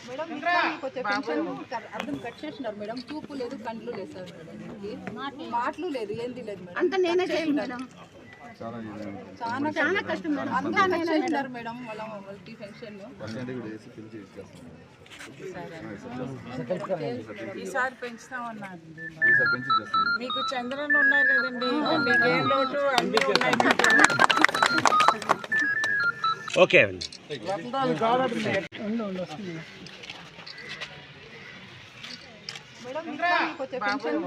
Madam కొంచెం pension అర్థం cut చేసినారు మేడం. చూపు లేదు, కండ్లు లేదు సార్ మేడం, మాటలు లేదు, ఏంది లేదు మేడం. అంత నేనే చేయాలి మేడం. చాలా కష్టం మేడం. అంతా చేసినారు మేడం వాళ్ళ మల్టీ పెన్షన్. ఈసారి పెంచుతామన్నారు. మీకు చంద్రన్ ఉన్నారు కదండి, మీకు ఏం లోటు అన్నీ ఉన్నాయి. ఓకే మేడం కొంచెం పెన్షన్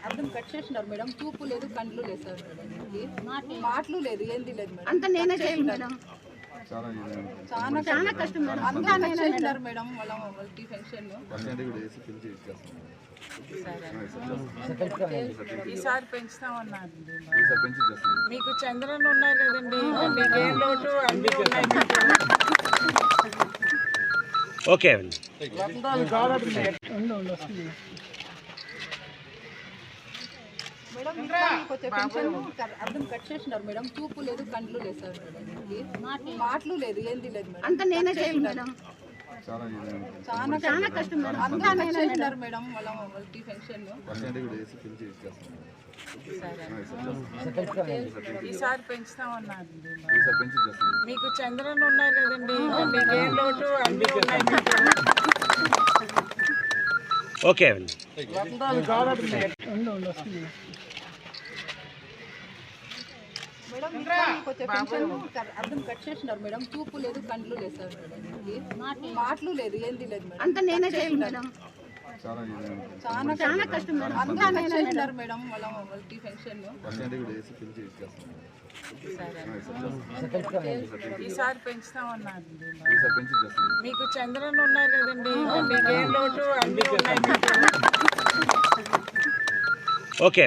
అర్థం కట్ చేసినారు మేడం. చూపు లేదు, కండ్లు లేదు సార్ మేడం, మాటలు లేదు, ఏంది లేదు మేడం. అంత నేనే చేయాలి మేడం. చాలా కష్టం మేడం. అంతా చేసినారు మేడం వాళ్ళ మల్టీ పెన్షన్. ఈసారి పెంచుతామన్నారు. మీకు చంద్రన్ ఉన్నారు కదండి, మీకు ఏం లోటు అన్నీ ఉన్నాయి. ఓకే మేడం కొంచెం పెన్షన్ అర్థం కట్ చేసినారు మేడం. చూపు లేదు, కండ్లు లేదు సార్ మేడం, మాటలు లేదు, ఏంది లేదు మేడం. అంత నేనే చేయాలి మేడం. చాలా కష్టం మేడం. అంతా చేసినారు మేడం వాళ్ళ మల్టీ పెన్షన్. ఈసారి పెంచుతామన్నారు. మీకు చంద్రన్ ఉన్నారు కదండి, మీకు ఏం లోటు అన్నీ ఉన్నాయి. ఓకే మేడం కొంచెం పెన్షన్ అర్థం కట్ చేసినారు మేడం. చూపు లేదు, కండ్లు లేదు సార్ మేడం, మాటలు లేదు, ఏంది లేదు మేడం. అంత నేనే చేయాలి మేడం. చాలా కష్టం మేడం. అంతా చేసినారు మేడం వాళ్ళ మల్టీ పెన్షన్. ఈసారి పెంచుతామన్నారు. మీకు చంద్రన్ ఉన్నారు కదండి, మీకు ఏం లోటు అన్నీ ఉన్నాయి. ఓకే